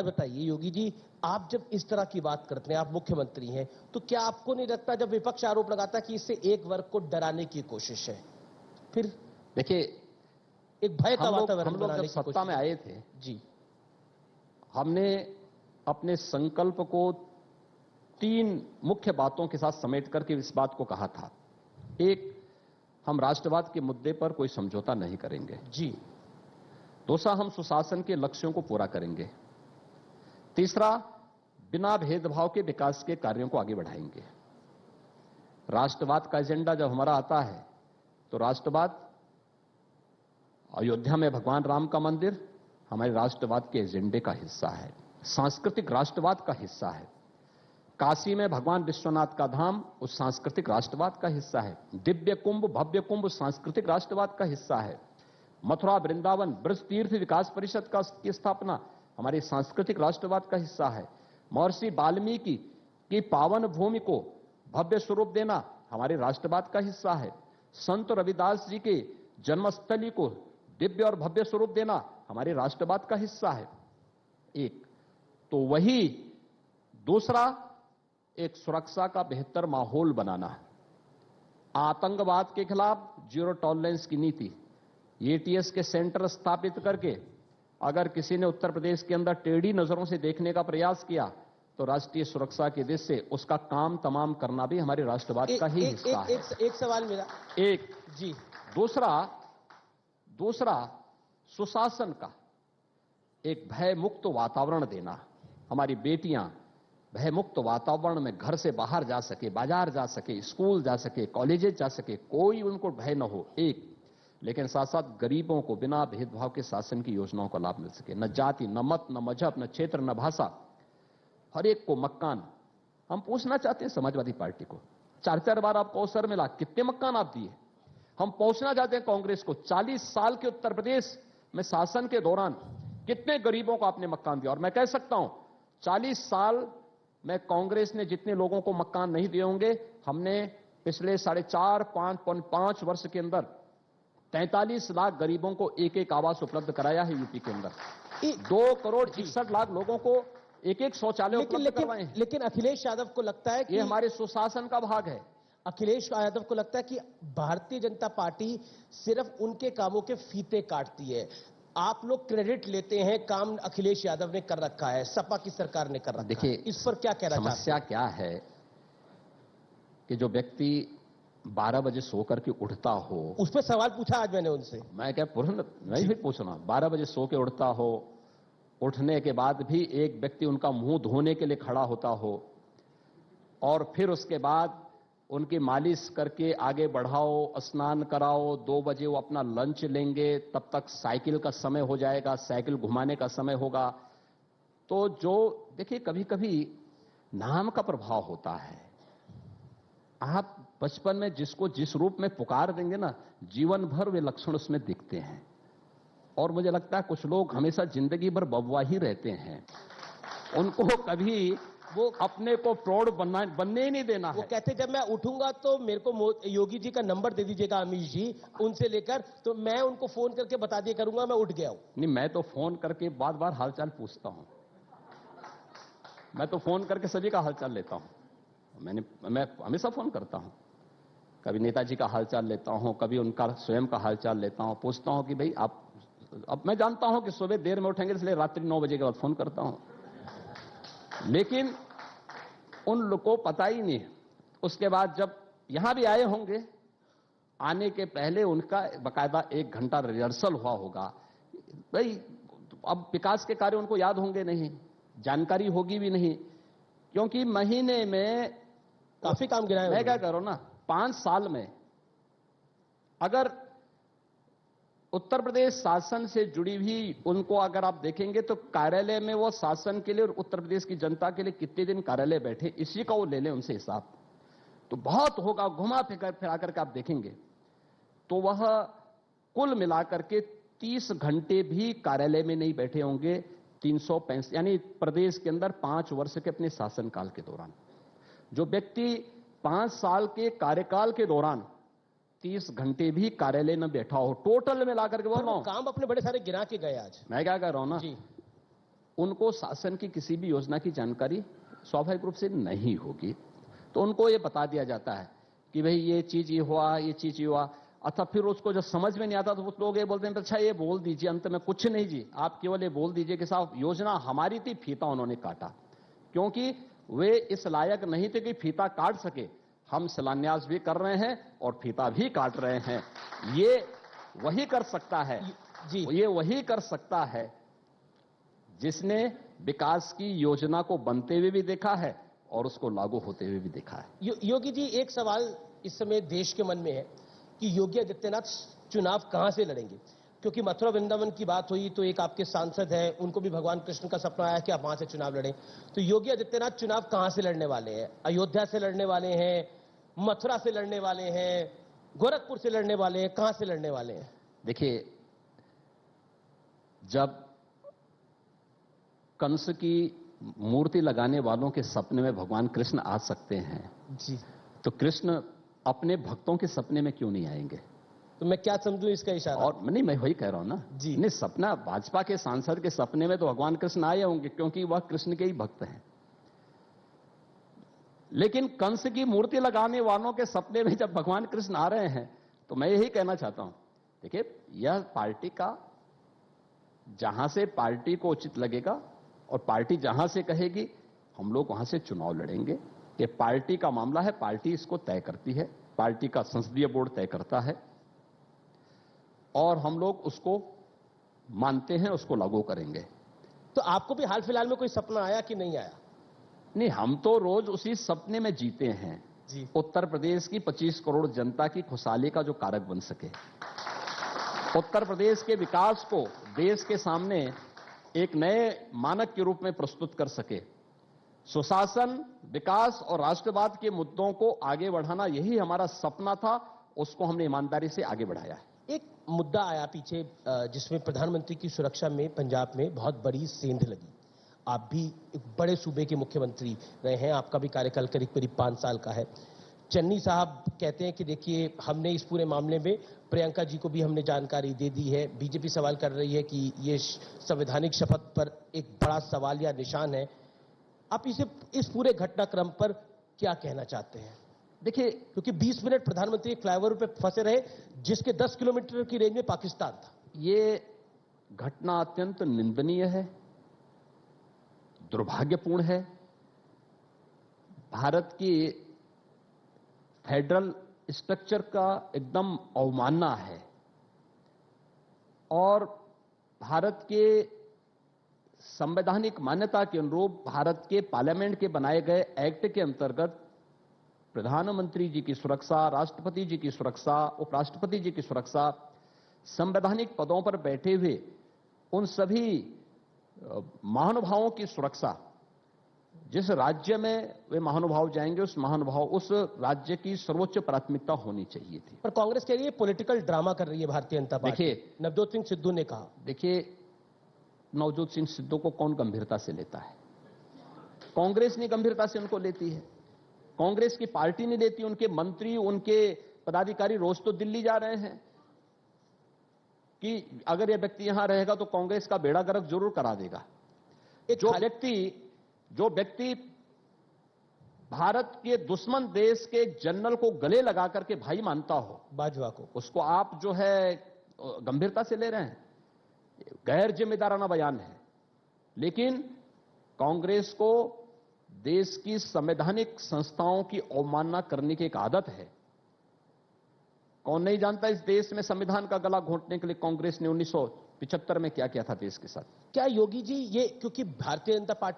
बताइए योगी जी, आप जब इस तरह की बात करते हैं, आप मुख्यमंत्री हैं, तो क्या आपको नहीं लगता जब विपक्ष आरोप लगाता है कि इससे एक वर्ग को डराने की कोशिश है, फिर देखिए एक भय का वातावरण हम लोग बनाने जब की सत्ता में आए थे जी, हमने अपने संकल्प को 3 मुख्य बातों के साथ समेट करके इस बात को कहा था। एक, हम राष्ट्रवाद के मुद्दे पर कोई समझौता नहीं करेंगे जी। दूसरा, हम सुशासन के लक्ष्यों को पूरा करेंगे। तीसरा, बिना भेदभाव के विकास के कार्यों को आगे बढ़ाएंगे। राष्ट्रवाद का एजेंडा जब हमारा आता है तो राष्ट्रवाद, अयोध्या में भगवान राम का मंदिर हमारे राष्ट्रवाद के एजेंडे का हिस्सा है, सांस्कृतिक राष्ट्रवाद का हिस्सा है। काशी में भगवान विश्वनाथ का धाम उस सांस्कृतिक राष्ट्रवाद का हिस्सा है। दिव्य कुंभ, भव्य कुंभ सांस्कृतिक राष्ट्रवाद का हिस्सा है। मथुरा, वृंदावन, ब्रज तीर्थ विकास परिषद की स्थापना हमारी सांस्कृतिक राष्ट्रवाद का हिस्सा है। महर्षि वाल्मीकि की पावन भूमि को भव्य स्वरूप देना हमारे राष्ट्रवाद का हिस्सा है। संत रविदास जी के जन्मस्थली को दिव्य और भव्य स्वरूप देना हमारे राष्ट्रवाद का हिस्सा है। एक तो वही, दूसरा एक सुरक्षा का बेहतर माहौल बनाना, आतंकवाद के खिलाफ जीरो टॉलरेंस की नीति, एटीएस के सेंटर स्थापित करके अगर किसी ने उत्तर प्रदेश के अंदर टेढ़ी नजरों से देखने का प्रयास किया तो राष्ट्रीय सुरक्षा की दृष्टि से उसका काम तमाम करना भी हमारे राष्ट्रवाद का ही हिस्सा है। एक सवाल मेरा एक जी, दूसरा सुशासन का एक भयमुक्त वातावरण देना। हमारी बेटियां भयमुक्त वातावरण में घर से बाहर जा सके, बाजार जा सके, स्कूल जा सके, कॉलेजेस जा सके, कोई उनको भय न हो। एक, लेकिन साथ साथ गरीबों को बिना भेदभाव के शासन की योजनाओं का लाभ मिल सके। न जाति, न मत, न मजहब, न क्षेत्र, न भाषा, हर एक को मकान। हम पूछना चाहते हैं समाजवादी पार्टी को, 4-4 बार आपको अवसर मिला, कितने मकान आप दिए? हम पूछना चाहते हैं कांग्रेस को, 40 साल के उत्तर प्रदेश में शासन के दौरान कितने गरीबों को आपने मकान दिया? और मैं कह सकता हूं 40 साल में कांग्रेस ने जितने लोगों को मकान नहीं दिए होंगे, हमने पिछले 4.5 वर्ष के अंदर 43 लाख गरीबों को एक आवास उपलब्ध कराया है। यूपी के अंदर 2,61,00,000 लोगों को एक शौचालय उपलब्ध करवाए हैं। लेकिन अखिलेश यादव को लगता है कि ये हमारे सुशासन का भाग है। अखिलेश यादव को लगता है कि भारतीय जनता पार्टी सिर्फ उनके कामों के फीते काटती है। आप लोग क्रेडिट लेते हैं, काम अखिलेश यादव ने कर रखा है, सपा की सरकार ने कर रखा है। देखिए, इस पर क्या कहना चाहते हैं? समस्या क्या है कि जो व्यक्ति 12 बजे सो करके उठता हो, उस पर सवाल पूछा आज मैंने उनसे। मैं क्या नहीं भी पूछना, 12 बजे सो के उठता हो, उठने के बाद भी एक व्यक्ति उनका मुंह धोने के लिए खड़ा होता हो और फिर उसके बाद उनकी मालिश करके आगे बढ़ाओ, स्नान कराओ, 2 बजे वो अपना लंच लेंगे, तब तक साइकिल का समय हो जाएगा, साइकिल घुमाने का समय होगा। तो जो देखिए, कभी कभी नाम का प्रभाव होता है। आप बचपन में जिसको जिस रूप में पुकार देंगे ना, जीवन भर वे लक्षण उसमें दिखते हैं। और मुझे लगता है कुछ लोग हमेशा जिंदगी भर बबुआ ही रहते हैं, उनको कभी वो अपने को प्रौढ़ बनने ही नहीं देना है। वो कहते जब मैं उठूंगा तो मेरे को योगी जी का नंबर दे दीजिएगा, अमित जी उनसे लेकर, तो मैं उनको फोन करके बता दिया करूंगा मैं उठ गया हूं। नहीं, मैं तो फोन करके बार-बार हालचाल पूछता हूं। मैं तो फोन करके सभी का हालचाल लेता हूं। मैं हमेशा फोन करता हूं। कभी नेताजी का हालचाल लेता हूं, कभी उनका स्वयं का हालचाल लेता हूं, पूछता हूं कि भाई आप, अब मैं जानता हूं कि सुबह देर में उठेंगे इसलिए रात्रि 9 बजे के बाद फोन करता हूं, लेकिन उन लोगों को पता ही नहीं। उसके बाद जब यहां भी आए होंगे, आने के पहले उनका बकायदा 1 घंटा रिहर्सल हुआ होगा। भाई अब विकास के कार्य उनको याद होंगे नहीं, जानकारी होगी भी नहीं, क्योंकि महीने में काफी काम गिराया। मैं क्या करूं ना, 5 साल में अगर उत्तर प्रदेश शासन से जुड़ी हुई उनको अगर आप देखेंगे तो कार्यालय में वो शासन के लिए और उत्तर प्रदेश की जनता के लिए कितने दिन कार्यालय बैठे, इसी का वो ले लें उनसे हिसाब, तो बहुत होगा। घुमा फिरा करके आप देखेंगे तो वह कुल मिलाकर के 30 घंटे भी कार्यालय में नहीं बैठे होंगे। 365, यानी प्रदेश के अंदर 5 वर्ष के अपने शासनकाल के दौरान जो व्यक्ति 5 साल के कार्यकाल के दौरान 30 घंटे भी कार्यालय में बैठा हो, टोटल मिलाकर के बोल रहा हूं, काम अपने बड़े सारे गिरा के गए। आज मैं क्या कह रहा हूं ना जी, उनको शासन की किसी भी योजना की जानकारी स्वाभाविक रूप से नहीं होगी, तो उनको ये बता दिया जाता है कि भाई ये चीज ये हुआ, ये चीज ये हुआ, अथवा फिर उसको जब समझ में नहीं आता तो वो लोग ये बोलते हैं अच्छा ये बोल दीजिए, अंत में कुछ नहीं जी, आप केवल ये बोल दीजिए कि साहब योजना हमारी थी, फीता उन्होंने काटा, क्योंकि वे इस लायक नहीं थे कि फीता काट सके। हम शिलान्यास भी कर रहे हैं और फीता भी काट रहे हैं। ये वही कर सकता है जी, ये वही कर सकता है जिसने विकास की योजना को बनते हुए भी देखा है और उसको लागू होते हुए भी देखा है। योगी जी, एक सवाल इस समय देश के मन में है कि योगी आदित्यनाथ चुनाव कहां से लड़ेंगे, क्योंकि मथुरा वृंदावन की बात हुई तो एक आपके सांसद है, उनको भी भगवान कृष्ण का सपना आया कि आप वहां से चुनाव लड़ें, तो योगी आदित्यनाथ चुनाव कहां से लड़ने वाले हैं? अयोध्या से लड़ने वाले हैं, मथुरा से लड़ने वाले हैं, गोरखपुर से लड़ने वाले हैं, कहां से लड़ने वाले हैं? देखिए, जब कंस की मूर्ति लगाने वालों के सपने में भगवान कृष्ण आ सकते हैं जी, तो कृष्ण अपने भक्तों के सपने में क्यों नहीं आएंगे? तो मैं क्या समझूं इसका इशारा? और नहीं, मैं वही कह रहा हूं ना जी। नहीं, सपना भाजपा के सांसद के सपने में तो भगवान कृष्ण आए होंगे, क्योंकि वह कृष्ण के ही भक्त हैं। लेकिन कंस की मूर्ति लगाने वालों के सपने में जब भगवान कृष्ण आ रहे हैं तो मैं यही कहना चाहता हूं, देखिए, यह पार्टी का, जहां से पार्टी को उचित लगेगा और पार्टी जहां से कहेगी हम लोग वहां से चुनाव लड़ेंगे। ये पार्टी का मामला है, पार्टी इसको तय करती है, पार्टी का संसदीय बोर्ड तय करता है और हम लोग उसको मानते हैं, उसको लागू करेंगे। तो आपको भी हाल फिलहाल में कोई सपना आया कि नहीं आया? नहीं, हम तो रोज उसी सपने में जीते हैं जी, उत्तर प्रदेश की 25 करोड़ जनता की खुशहाली का जो कारक बन सके, उत्तर प्रदेश के विकास को देश के सामने एक नए मानक के रूप में प्रस्तुत कर सके, सुशासन, विकास और राष्ट्रवाद के मुद्दों को आगे बढ़ाना, यही हमारा सपना था, उसको हमने ईमानदारी से आगे बढ़ाया है। एक मुद्दा आया पीछे जिसमें प्रधानमंत्री की सुरक्षा में पंजाब में बहुत बड़ी सेंध लगी। आप भी एक बड़े सूबे के मुख्यमंत्री रहे हैं, आपका भी कार्यकाल करीब करीब 5 साल का है। चन्नी साहब कहते हैं कि देखिए, हमने इस पूरे मामले में प्रियंका जी को भी हमने जानकारी दे दी है। बीजेपी सवाल कर रही है कि ये संवैधानिक शपथ पर एक बड़ा सवाल या निशान है। आप इस पूरे घटनाक्रम पर क्या कहना चाहते हैं? देखिए, क्योंकि 20 मिनट प्रधानमंत्री फ्लाईओवर पे फंसे रहे, जिसके 10 किलोमीटर की रेंज में पाकिस्तान था। ये घटना अत्यंत निंदनीय है, दुर्भाग्यपूर्ण है। भारत की फेडरल स्ट्रक्चर का एकदम अवमानना है और भारत के संवैधानिक मान्यता के अनुरूप भारत के पार्लियामेंट के बनाए गए एक्ट के अंतर्गत प्रधानमंत्री जी की सुरक्षा, राष्ट्रपति जी की सुरक्षा, उपराष्ट्रपति जी की सुरक्षा, संवैधानिक पदों पर बैठे हुए उन सभी महानुभावों की सुरक्षा, जिस राज्य में वे महानुभाव जाएंगे उस राज्य की सर्वोच्च प्राथमिकता होनी चाहिए थी। पर कांग्रेस कह रही है पॉलिटिकल ड्रामा कर रही है भारतीय जनता पार्टी। देखिए, नवजोत सिंह सिद्धू ने कहा। देखिए, नवजोत सिंह सिद्धू को कौन गंभीरता से लेता है? कांग्रेस ने गंभीरता से उनको लेती है, कांग्रेस की पार्टी नहीं लेती। उनके मंत्री, उनके पदाधिकारी रोज तो दिल्ली जा रहे हैं कि अगर यह व्यक्ति यहां रहेगा तो कांग्रेस का बेड़ा गर्क जरूर करा देगा। जो व्यक्ति भारत के दुश्मन देश के जनरल को गले लगा करके भाई मानता हो, बाजवा को, उसको आप जो है गंभीरता से ले रहे हैं। गैर जिम्मेदाराना बयान है। लेकिन कांग्रेस को देश की संवैधानिक संस्थाओं की अवमानना करने की एक आदत है। कौन नहीं जानता इस देश में संविधान का गला घोंटने के लिए कांग्रेस ने 1975 में क्या किया था देश के साथ? क्या योगी जी, ये क्योंकि भारतीय जनता पार्टी